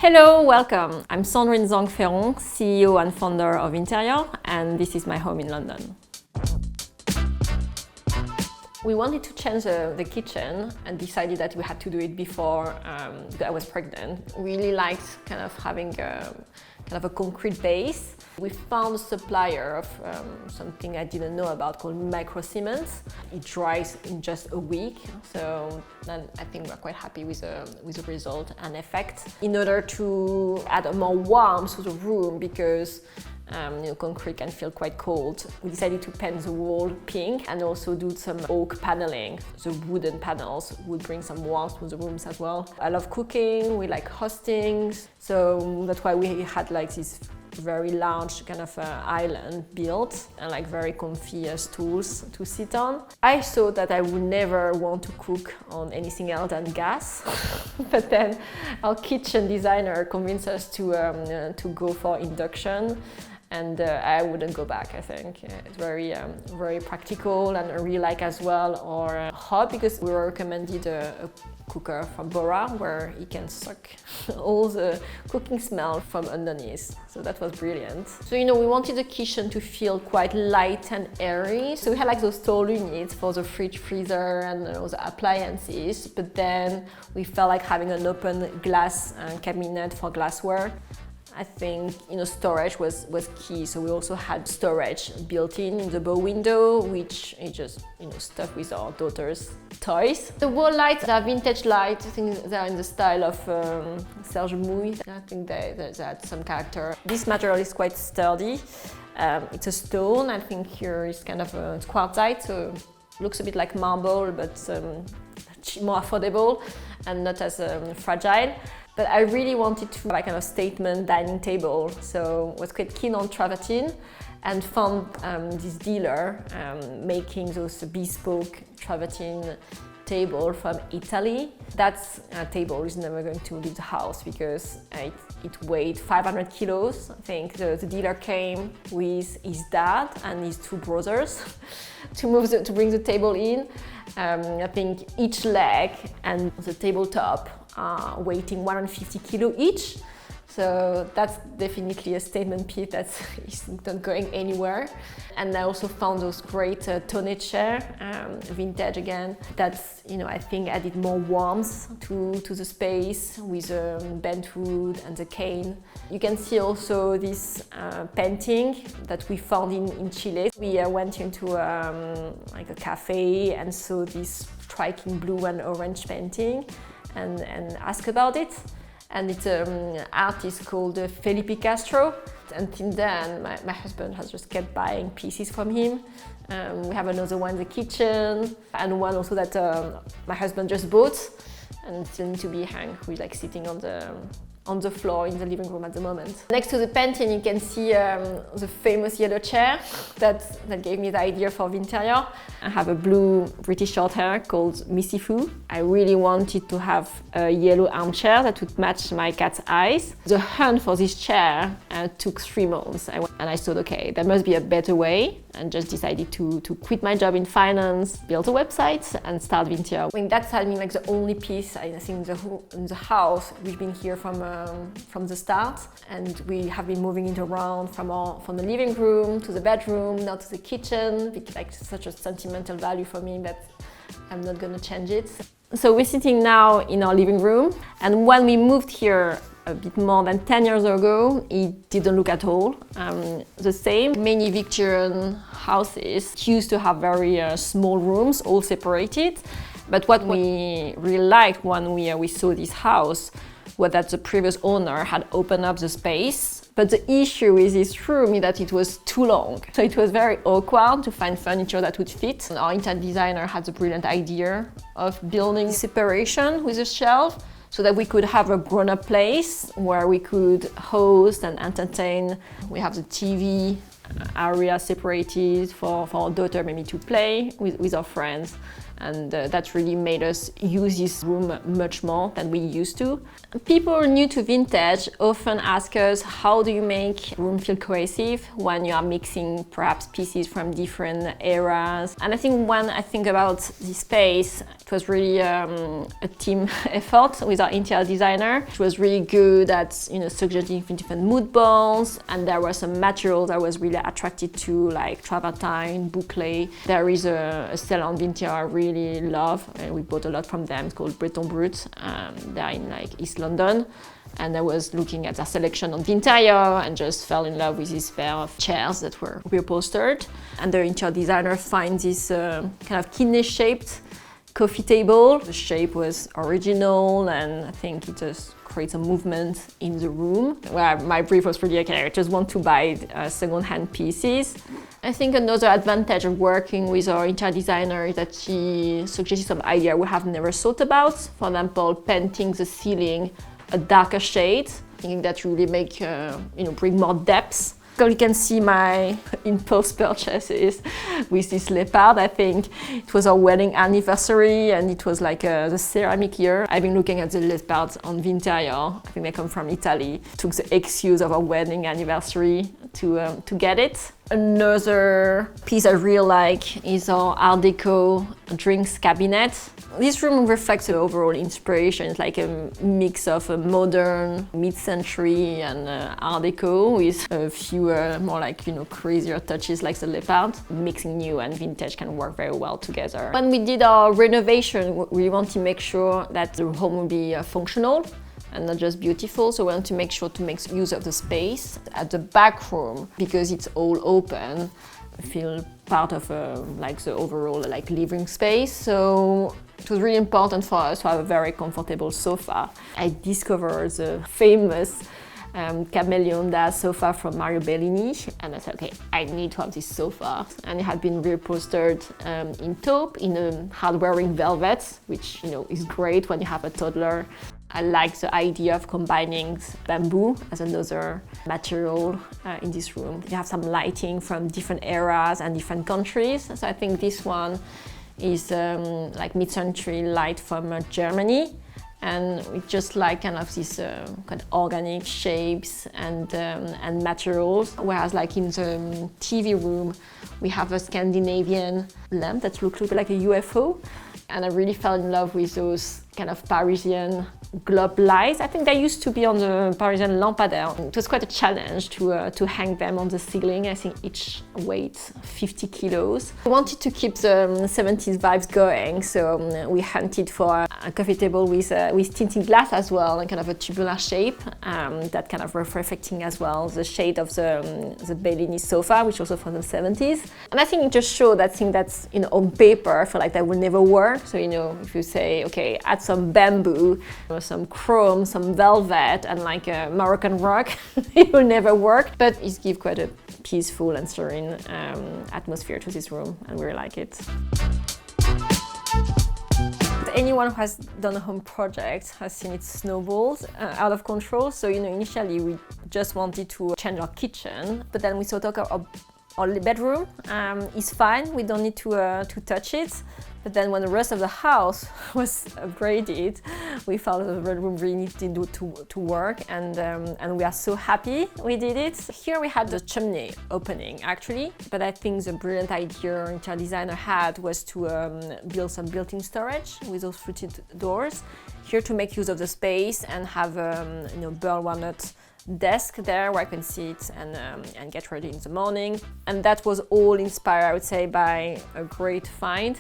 Hello, welcome. I'm Sandrine Zhang Ferron, CEO and founder of Vinterior, and this is my home in London. We wanted to change the kitchen and decided that we had to do it before I was pregnant. Really liked kind of having a concrete base. We found a supplier of something I didn't know about called micro cement. It dries in just a week, so then I think we're quite happy with the result and effect. In order to add more warmth to the room, because concrete can feel quite cold, we decided to paint the wall pink and also do some oak paneling. The wooden panels would bring some warmth to the rooms as well. I love cooking, we like hosting, so that's why we had like this very large kind of island built and like very comfy stools to sit on. I thought that I would never want to cook on anything else than gas, but then our kitchen designer convinced us to go for induction. And I wouldn't go back, I think. It's very practical, and I really like as well our hob, because we were recommended a cooker from Bora where it can suck all the cooking smell from underneath. So that was brilliant. So we wanted the kitchen to feel quite light and airy. So we had like those tall units for the fridge, freezer and the appliances, but then we felt like having an open glass cabinet for glassware. I think storage was key, so we also had storage built in the bow window, which is just stuff with our daughter's toys. The wall lights are vintage lights. I think they're in the style of Serge Mouille. I think they had some character. This material is quite sturdy. It's a stone. I think here is kind of a quartzite, so it looks a bit like marble, but more affordable and not as fragile. But I really wanted to have like a statement dining table, so was quite keen on travertine and found this dealer making those bespoke travertine table from Italy. That table is never going to leave the house because it weighed 500 kilos. I think the dealer came with his dad and his two brothers to bring the table in. I think each leg and the tabletop are weighing 150 kilo each. So that's definitely a statement piece that is not going anywhere. And I also found those great tonneau chair, vintage again. That's, I think added more warmth to the space with bent wood and the cane. You can see also this painting that we found in Chile. We went into like a cafe and saw this striking blue and orange painting and asked about it. And it's an artist called Felipe Castro. Until then, my husband has just kept buying pieces from him. We have another one in the kitchen, and one also that my husband just bought, and still need to be hung. We're like sitting on the floor in the living room at the moment. Next to the painting, you can see the famous yellow chair that gave me the idea for Vinterior. I have a blue British short hair called Missy Foo. I really wanted to have a yellow armchair that would match my cat's eyes. The hunt for this chair took 3 months, and I thought, okay, there must be a better way, and just decided to quit my job in finance, build a website, and start Vinterior. I mean, that's like the only piece I think in the house. We've been here from the start, and we have been moving it around from the living room to the bedroom, now to the kitchen. It's like such a sentimental value for me that I'm not going to change it. So we're sitting now in our living room, and when we moved here a bit more than 10 years ago, it didn't look at all the same. Many Victorian houses used to have very small rooms, all separated. But what we really liked when we saw this house was that the previous owner had opened up the space. But the issue with this room is that it was too long. So it was very awkward to find furniture that would fit. And our interior designer had the brilliant idea of building separation with a shelf, so that we could have a grown-up place where we could host and entertain. We have the TV area separated for our daughter maybe to play with our friends. And that really made us use this room much more than we used to. People new to vintage often ask us, how do you make room feel cohesive when you are mixing perhaps pieces from different eras? And I think when I think about this space, it was really a team effort with our interior designer. She was really good at suggesting different mood boards, and there were some materials I was really attracted to, like travertine, boucle. There is a seller on Vinterior I really love, and we bought a lot from them. It's called Breton Brut. They're in like East London, and I was looking at their selection on Vinterior and just fell in love with this pair of chairs that were reupholstered. And the interior designer finds this kind of kidney-shaped coffee table. The shape was original, and I think it just creates a movement in the room. Where my brief was pretty okay, I just want to buy second-hand pieces. I think another advantage of working with our interior designer is that she suggested some idea we have never thought about. For example, painting the ceiling a darker shade. I think that really bring more depth. You can see my impulse purchases with this leopard. I think it was our wedding anniversary, and it was like the ceramic year. I've been looking at the leopards on Vinterior. I think they come from Italy. Took the excuse of our wedding anniversary to get it. Another piece I really like is our Art Deco drinks cabinet. This room reflects the overall inspiration. It's like a mix of a modern, mid-century and Art Deco with a few more like, crazier touches like the leopard. Mixing new and vintage can work very well together. When we did our renovation, we want to make sure that the home will be functional and not just beautiful, so we want to make sure to make use of the space. At the back room, because it's all open, I feel part of the overall living space. So it was really important for us to have a very comfortable sofa. I discovered the famous chameleon sofa from Mario Bellini, and I said, okay, I need to have this sofa. And it had been reupholstered in taupe, in a hard-wearing velvet, which is great when you have a toddler. I like the idea of combining bamboo as another material in this room. You have some lighting from different eras and different countries. So I think this one is like mid-century light from Germany. And we just like kind of these kind of organic shapes and materials. Whereas like in the TV room, we have a Scandinavian lamp that looks like a UFO. And I really fell in love with those kind of Parisian globe lights. I think they used to be on the Parisian lampadaire. It was quite a challenge to hang them on the ceiling. I think each weighed 50 kilos. We wanted to keep the 70s vibes going, so we hunted for a coffee table with tinted glass as well, and kind of a tubular shape that kind of reflecting as well the shade of the Bellini sofa, which was also from the 70s. And I think it just showed that thing that's on paper, I feel like that will never work. So if you say, okay, add some bamboo, some chrome, some velvet, and like a Moroccan rock, it will never work. But it gives quite a peaceful and serene atmosphere to this room, and we really like it. Anyone who has done a home project has seen it snowballs out of control. So initially we just wanted to change our kitchen, but then we thought, okay, our bedroom is fine. We don't need to touch it. But then when the rest of the house was upgraded, we felt the bedroom really needed to work, and we are so happy we did it. Here we had the chimney opening actually, but I think the brilliant idea our interior designer had was to build some built-in storage with those fluted doors. Here to make use of the space and have burl walnut desk there where I can sit and get ready in the morning. And that was all inspired, I would say, by a great find.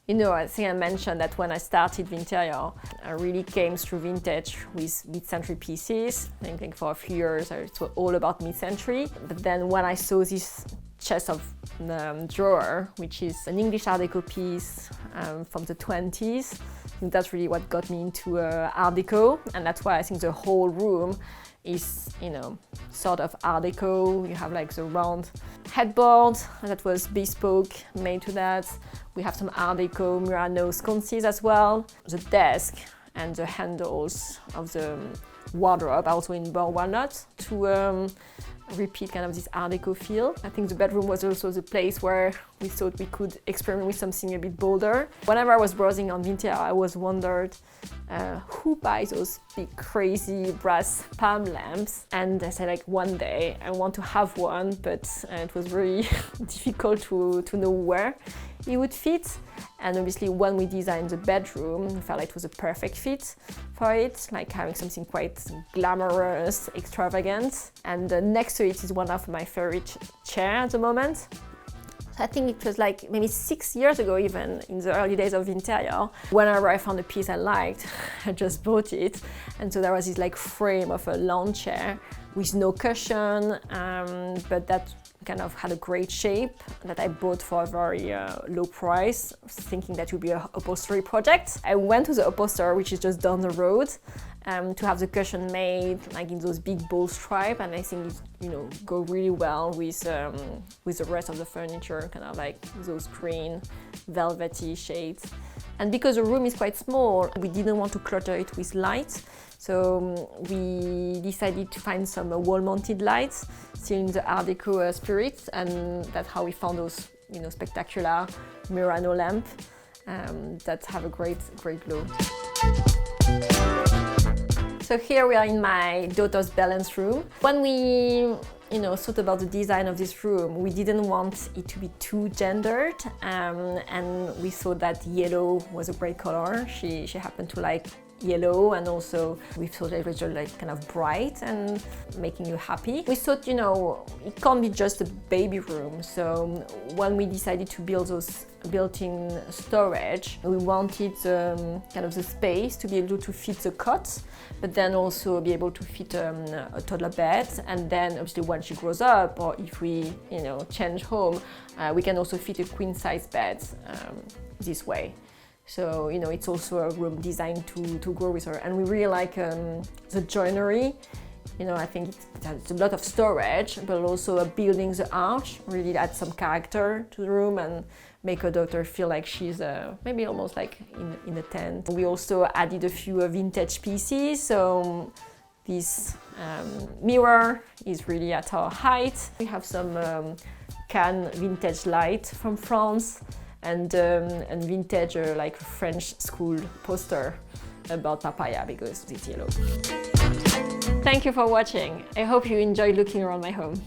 I think I mentioned that when I started Vinterior, I really came through vintage with mid-century pieces. I think for a few years it was all about mid-century. But then when I saw this chest of drawer, which is an English Art Deco piece from the 20s, I think that's really what got me into Art Deco. And that's why I think the whole room is, sort of Art Deco. You have like the round headboard that was bespoke, made to that. We have some Art Deco Murano sconces as well. The desk and the handles of the wardrobe also in burl walnut to repeat kind of this Art Deco feel. I think the bedroom was also the place where we thought we could experiment with something a bit bolder. Whenever I was browsing on Vinterior, I always wondered who buys those big crazy brass palm lamps, and I said like one day I want to have one, but it was very difficult to know where it would fit. And obviously when we designed the bedroom, we felt like it was a perfect fit for it, like having something quite glamorous, extravagant. And next to it is one of my favorite chairs at the moment. So I think it was like maybe 6 years ago, even in the early days of Vinterior, whenever I found a piece I liked, I just bought it. And so there was this like frame of a lawn chair with no cushion, but that kind of had a great shape that I bought for a very low price, thinking that would be an upholstery project. I went to the upholsterer, which is just down the road, to have the cushion made like in those big bold stripe, and I think it go really well with the rest of the furniture, kind of like those green velvety shades. And because the room is quite small, we didn't want to clutter it with light, so we decided to find some wall-mounted lights, still in the Art Deco spirit, and that's how we found those spectacular Murano lamp that have a great glow. So here we are in my daughter's balance room. When we thought about the design of this room, we didn't want it to be too gendered, and we thought that yellow was a great color. She happened to like yellow, and also we thought it was just like kind of bright and making you happy. We thought, it can't be just a baby room. So when we decided to build those built-in storage, we wanted kind of the space to be able to fit the cot, but then also be able to fit a toddler bed. And then obviously when she grows up, or if we change home, we can also fit a queen-size bed this way. So it's also a room designed to grow with her, and we really like the joinery. I think it's a lot of storage, but also building the arch really adds some character to the room and make her daughter feel like she's maybe almost like in a tent. We also added a few vintage pieces, so this mirror is really at our height. We have some Cannes vintage light from France, and vintage like French school poster about papaya because it's yellow. Thank you for watching. I hope you enjoyed looking around my home.